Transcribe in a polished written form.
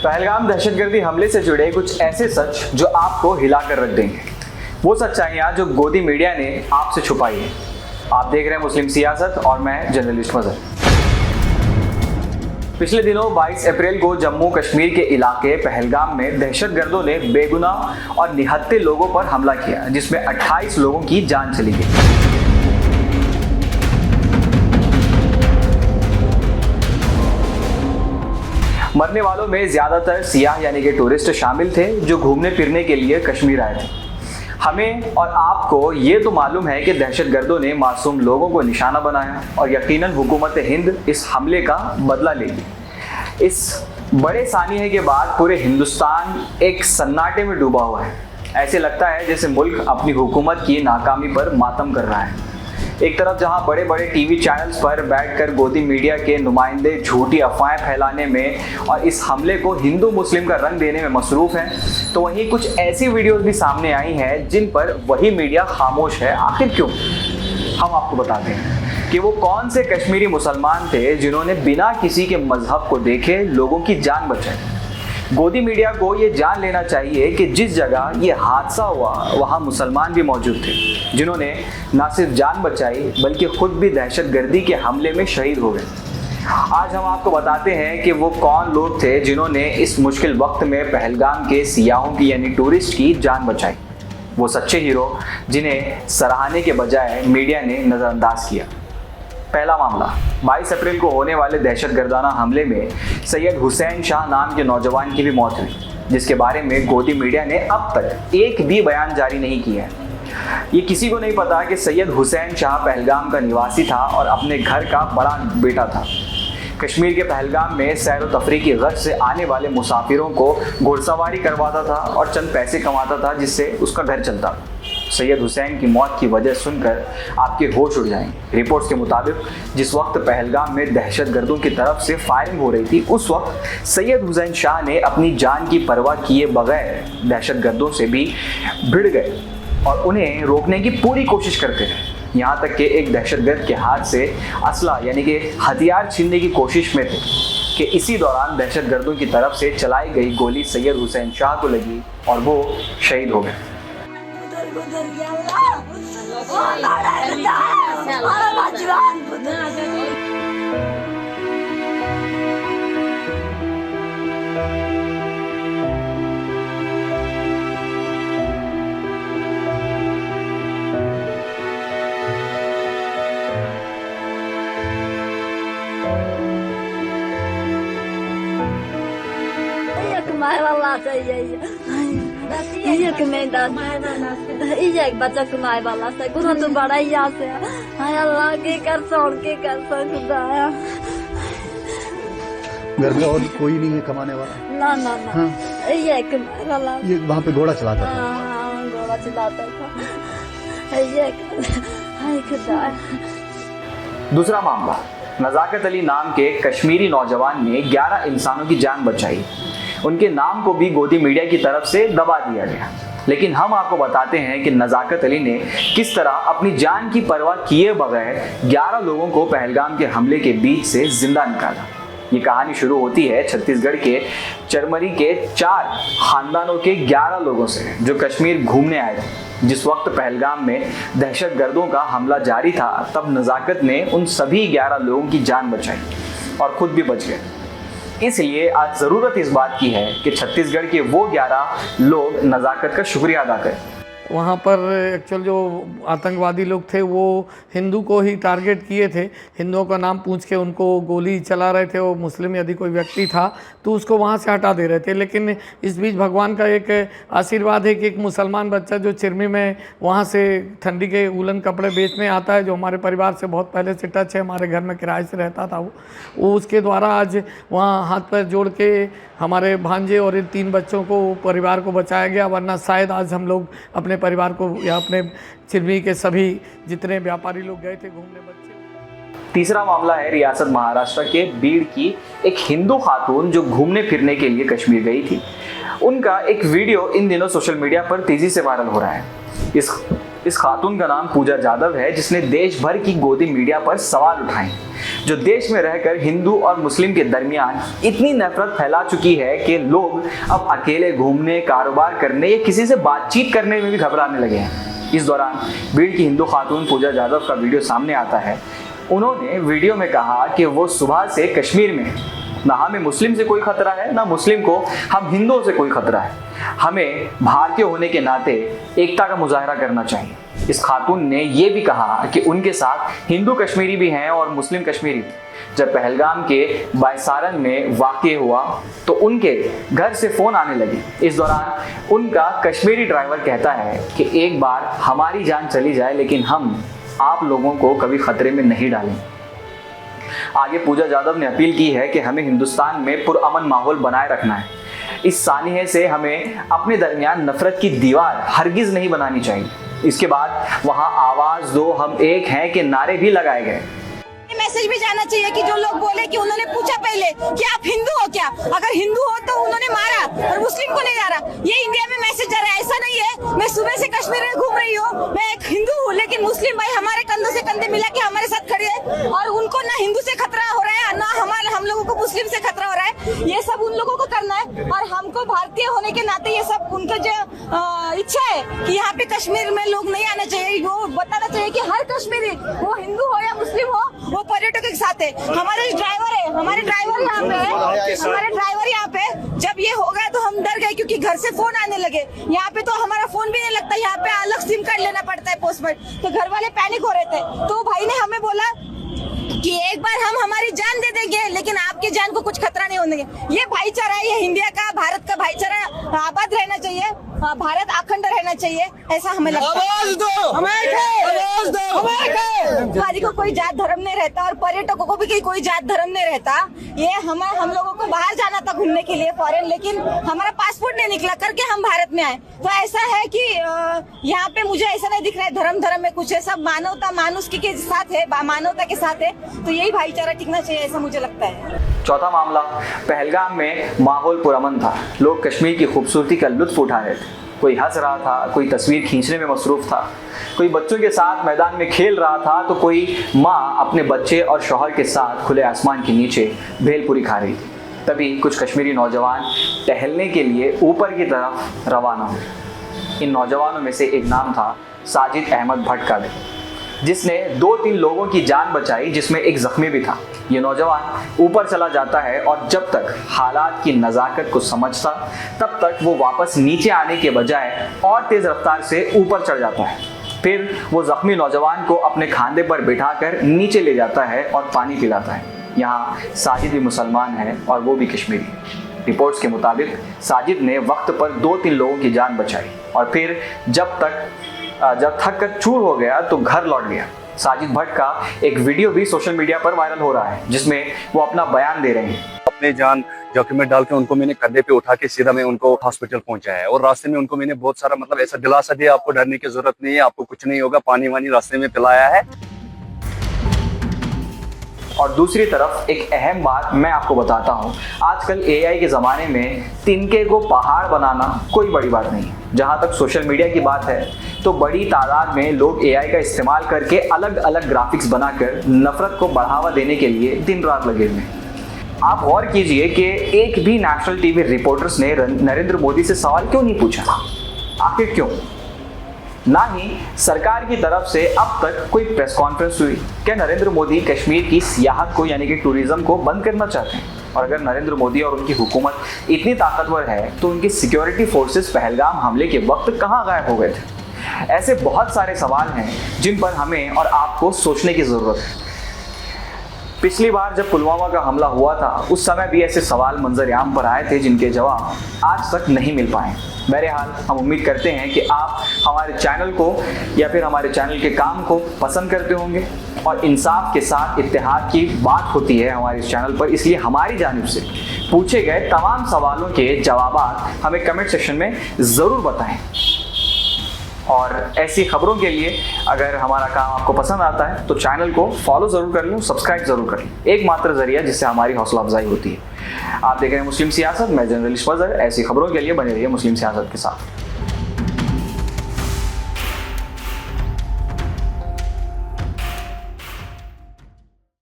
पहलगाम दहशतगर्दी हमले से जुड़े कुछ ऐसे सच जो आपको हिलाकर रख देंगे। वो सच्चाइयाँ जो गोदी मीडिया ने आपसे छुपाई है। आप देख रहे हैं मुस्लिम सियासत और मैं जर्नलिस्ट मजहर। पिछले दिनों 22 अप्रैल को जम्मू कश्मीर के इलाके पहलगाम में दहशतगर्दों ने बेगुनाह और निहत्थे लोगों पर हमला किया, जिसमें 28 लोगों की जान चली गई। मरने वालों में ज्यादातर सियाह यानी कि टूरिस्ट शामिल थे जो घूमने फिरने के लिए कश्मीर आए थे। हमें और आपको ये तो मालूम है कि दहशतगर्दों ने मासूम लोगों को निशाना बनाया और यकीनन हुकूमत हिंद इस हमले का बदला लेगी। इस बड़े सानिये के बाद पूरे हिंदुस्तान एक सन्नाटे में डूबा हुआ है। ऐसे लगता है जैसे मुल्क अपनी हुकूमत की नाकामी पर मातम कर रहा है। एक तरफ जहां बड़े बड़े टीवी चैनल्स पर बैठकर गोदी मीडिया के नुमाइंदे झूठी अफवाहें फैलाने में और इस हमले को हिंदू मुस्लिम का रंग देने में मसरूफ हैं, तो वहीं कुछ ऐसी वीडियोस भी सामने आई हैं जिन पर वही मीडिया खामोश है। आखिर क्यों? हम आपको बताते हैं कि वो कौन से कश्मीरी मुसलमान थे जिन्होंने बिना किसी के मजहब को देखे लोगों की जान बचाई। गोदी मीडिया को ये जान लेना चाहिए कि जिस जगह ये हादसा हुआ वहाँ मुसलमान भी मौजूद थे, जिन्होंने न सिर्फ जान बचाई बल्कि खुद भी दहशतगर्दी के हमले में शहीद हो गए। आज हम आपको बताते हैं कि वो कौन लोग थे जिन्होंने इस मुश्किल वक्त में पहलगाम के सियाहों की यानी टूरिस्ट की जान बचाई। वो सच्चे हीरो जिन्हें सराहने के बजाय मीडिया ने नज़रअंदाज किया। पहला मामला, 22 अप्रैल को होने वाले दहशतगर्दाना हमले में सैयद हुसैन शाह नाम के नौजवान की भी मौत हुई, जिसके बारे में गोदी मीडिया ने अब तक एक भी बयान जारी नहीं किया है। ये किसी को नहीं पता कि सैयद हुसैन शाह पहलगाम का निवासी था और अपने घर का बड़ा बेटा था। कश्मीर के पहलगाम में सैर व तफरीह की गर्ज से आने वाले मुसाफिरों को घुड़सवारी करवाता था और चंद पैसे कमाता था जिससे उसका घर चलता। सैयद हुसैन की मौत की वजह सुनकर आपके होश उड़ जाएंगे। रिपोर्ट्स के मुताबिक जिस वक्त पहलगाम में दहशतगर्दों की तरफ से फायरिंग हो रही थी, उस वक्त सैयद हुसैन शाह ने अपनी जान की परवाह किए बगैर दहशतगर्दों से भी भिड़ गए और उन्हें रोकने की पूरी कोशिश करते रहे। यहाँ तक कि एक दहशतगर्द के हाथ से असला यानी कि हथियार छीनने की कोशिश में थे कि इसी दौरान दहशतगर्दों की तरफ से चलाई गई गोली सैयद हुसैन शाह को लगी और वो शहीद हो गए। एक बच्चा कमाए वाला से गुना तो बड़ा ही याद से हाय अल्लाह के कर सोन के कर खुदाया। घर में और कोई नहीं है कमाने वाला? ना ना ना हाँ। ये कमाए वाला ये वहाँ पे घोड़ा चलाता था? हाँ, घोड़ा चलाता था। ये हाय खुदाया। दूसरा मामला, नजाकत अली नाम के कश्मीरी नौजवान ने 11 इंसानों की जान बचाई। उनके नाम को भी गोदी मीडिया की तरफ से दबा दिया गया, लेकिन हम आपको बताते हैं कि नजाकत अली ने किस तरह अपनी जान की परवाह किए बगैर 11 लोगों को पहलगाम के हमले के बीच से जिंदा निकाला। ये कहानी शुरू होती है छत्तीसगढ़ के चरमरी के 4 खानदानों के 11 लोगों से जो कश्मीर घूमने आए थे। जिस वक्त पहलगाम में दहशतगर्दों का हमला जारी था, तब नजाकत ने उन सभी 11 लोगों की जान बचाई और खुद भी बच गए। इसलिए आज ज़रूरत इस बात की है कि छत्तीसगढ़ के वो 11 लोग नज़ाकत का शुक्रिया अदा करें। वहाँ पर एक्चुअल जो आतंकवादी लोग थे वो हिंदू को ही टारगेट किए थे। हिंदुओं का नाम पूछ के उनको गोली चला रहे थे। वो मुस्लिम यदि कोई व्यक्ति था तो उसको वहाँ से हटा दे रहे थे। लेकिन इस बीच भगवान का एक आशीर्वाद है कि एक मुसलमान बच्चा जो चिरमी में वहाँ से ठंडी के उलन कपड़े बेचने आता है, जो हमारे परिवार से बहुत पहले से टच है, हमारे घर में किराए से रहता था, वो उसके द्वारा आज वहाँ हाथ पैर जोड़ के हमारे भांजे और इन 3 बच्चों को, परिवार को बचाया गया। वरना शायद आज हम लोग अपने परिवार को या अपने चिरमी के सभी जितने व्यापारी लोग गए थे घूमने बच्चे। तीसरा मामला है रियासत महाराष्ट्र के बीड़ की एक हिंदू खातून जो घूमने फिरने के लिए कश्मीर गई थी। उनका एक वीडियो इन दिनों सोशल मीडिया पर तेजी से वायरल हो रहा है। इस इस खातून का नाम पूजा जाधव है, जिसने देश भर की गोदी मीडिया पर सवाल उठाए, जो देश में रहकर हिंदू और मुस्लिम के दरमियान इतनी नफरत फैला चुकी है कि लोग अब अकेले घूमने, कारोबार करने या किसी से बातचीत करने में भी घबराने लगे हैं। इस दौरान भीड़ की हिंदू खातून पूजा जाधव का वीडियो सामने आता है। उन्होंने वीडियो में कहा कि वो सुबह से कश्मीर में हैं, ना हमें मुस्लिम से कोई खतरा है, ना मुस्लिम को हम हिंदुओं से कोई खतरा है। हमें भारतीय होने के नाते एकता का मुजाहरा करना चाहिए। इस खातून ने यह भी कहा कि उनके साथ हिंदू कश्मीरी भी हैं और मुस्लिम कश्मीरी भी। जब पहलगाम के बायसारन में वाक़या हुआ तो उनके घर से फ़ोन आने लगे। इस दौरान उनका कश्मीरी ड्राइवर कहता है कि एक बार हमारी जान चली जाए लेकिन हम आप लोगों को कभी खतरे में नहीं डालें। आगे पूजा जाधव ने अपील की है कि हमें हिंदुस्तान में पुरअमन माहौल बनाए रखना है। इस सानिहे से हमें अपने दरमियान नफरत की दीवार हरगिज नहीं बनानी चाहिए। इसके बाद वहां आवाज दो हम एक हैं के नारे भी लगाए गए। मैसेज भी जाना चाहिए कि जो लोग बोले कि उन्होंने पूछा पहले कि आप हिंदू हो क्या, अगर हिंदू हो तो उन्होंने मारा और मुस्लिम को नहीं मारा। ये इंडिया में मैसेज जा रहा है, ऐसा नहीं है। मैं सुबह से कश्मीर में घूम रही हूँ, मैं एक हिंदू हूँ, लेकिन मुस्लिम भाई हमारे कंधों से कंधे मिला के हमारे साथ खड़े हैं और उनको ना हिंदू से खतरा हो रहा है, ना हम लोगों को मुस्लिम से खतरा हो रहा है। ये सब उन लोगों को करना है और हमको भारतीय होने के नाते ये सब उनका जो इच्छा है कि यहाँ पे कश्मीर में लोग नहीं आना चाहिए, वो बताना चाहिए कि हर कश्मीरी, वो हिंदू हो या मुस्लिम हो, वो पर्यटकों के साथ है। हमारे ड्राइवर यहाँ पे जब ये हो गया तो हम डर गए क्योंकि घर से फोन आने लगे। यहाँ पे तो हमारा फोन भी नहीं लगता, यहाँ पे अलग सिम कार्ड लेना पड़ता है पोस्टपेड। तो घर वाले पैनिक हो रहे थे, तो भाई ने हमें बोला कि एक बार हम हमारी जान दे देंगे लेकिन आपकी जान को कुछ खतरा नहीं होने देंगे। ये भाईचारा है, ये इंडिया का, भारत का भाईचारा आबाद रहना चाहिए, भारत अखंड रहना चाहिए, ऐसा हमें लगता है। भाजी को कोई जात धर्म नहीं रहता और पर्यटकों को भी कोई जात धर्म नहीं रहता। ये हम लोगों को बाहर जाना था घूमने के लिए फॉरेन, लेकिन हमारा पासपोर्ट नहीं निकला करके हम भारत में आए। तो ऐसा है कि यहाँ पे मुझे ऐसा नहीं दिख रहा है धर्म में कुछ है, सब मानवता मानुषी के साथ है, मानवता के साथ है। तो यही भाईचारा टिकना चाहिए, ऐसा मुझे लगता है। चौथा मामला, पहलगाम में माहौल पुरअमन था। लोग कश्मीर की खूबसूरती का लुत्फ उठा रहे थे। कोई हंस रहा था, कोई तस्वीर खींचने में मसरूफ था, कोई बच्चों के साथ मैदान में खेल रहा था, तो कोई माँ अपने बच्चे और शौहर के साथ खुले आसमान के नीचे भेलपुरी खा रही थी। तभी कुछ कश्मीरी नौजवान टहलने के लिए ऊपर की तरफ रवाना हुए। इन नौजवानों में से एक नाम था साजिद अहमद भट्ट का, जिसने 2-3 लोगों की जान बचाई, जिसमें एक जख्मी भी था। ये नौजवान ऊपर चला जाता है और जब तक हालात की नज़ाकत को समझता तब तक वो वापस नीचे आने के बजाय और तेज़ रफ्तार से ऊपर चढ़ जाता है। फिर वो जख्मी नौजवान को अपने खांधे पर बिठाकर नीचे ले जाता है और पानी पिलाता है। यहाँ साजिद भी मुसलमान है और वो भी कश्मीरी। रिपोर्ट्स के मुताबिक साजिद ने वक्त पर 2-3 लोगों की जान बचाई और फिर जब थक कर चूर हो गया तो घर लौट गया। साजिद भट्ट का एक वीडियो भी सोशल मीडिया पर वायरल हो रहा है, जिसमें वो अपना बयान दे रहे हैं। अपने जान जोखिम में डाल के उनको मैंने कंधे पे उठा के सीधा मैं उनको हॉस्पिटल पहुंचाया है और रास्ते में उनको मैंने बहुत सारा ऐसा दिलासा दिया, आपको डरने की जरूरत नहीं है, आपको कुछ नहीं होगा, पानी वानी रास्ते में पिलाया है। और दूसरी तरफ एक अहम बात मैं आपको बताता हूँ, आजकल AI के ज़माने में तिनके को पहाड़ बनाना कोई बड़ी बात नहीं है। जहाँ तक सोशल मीडिया की बात है तो बड़ी तादाद में लोग AI का इस्तेमाल करके अलग अलग ग्राफिक्स बनाकर नफरत को बढ़ावा देने के लिए दिन रात लगे हुए हैं। आप गौर कीजिए कि एक भी नेशनल टीवी रिपोर्टर्स ने नरेंद्र मोदी से सवाल क्यों नहीं पूछा, आखिर क्यों? ना ही सरकार की तरफ से अब तक कोई प्रेस कॉन्फ्रेंस हुई। क्या नरेंद्र मोदी कश्मीर की सियाहत को यानी कि टूरिज्म को बंद करना चाहते हैं? और अगर नरेंद्र मोदी और उनकी हुकूमत इतनी ताकतवर है तो उनकी सिक्योरिटी फोर्सेस पहलगाम हमले के वक्त कहाँ गायब हो गए थे? ऐसे बहुत सारे सवाल हैं जिन पर हमें और आपको सोचने की ज़रूरत है। पिछली बार जब पुलवामा का हमला हुआ था उस समय भी ऐसे सवाल मंजर-ए-आम पर आए थे जिनके जवाब आज तक नहीं मिल पाए। बहरहाल हम उम्मीद करते हैं कि आप हमारे चैनल को या फिर हमारे चैनल के काम को पसंद करते होंगे और इंसाफ के साथ इत्तेहाद की बात होती है हमारे इस चैनल पर, इसलिए हमारी जानिब से पूछे गए तमाम सवालों के जवाब हमें कमेंट सेक्शन में ज़रूर बताएं। और ऐसी खबरों के लिए अगर हमारा काम आपको पसंद आता है तो चैनल को फॉलो ज़रूर कर लें, सब्सक्राइब ज़रूर कर लें। एकमात्र ज़रिया जिससे हमारी हौसला अफजाई होती है। आप देख रहे हैं मुस्लिम सियासत, मैं जर्नलिस्ट फजर। ऐसी खबरों के लिए बने रहिए मुस्लिम सियासत के साथ।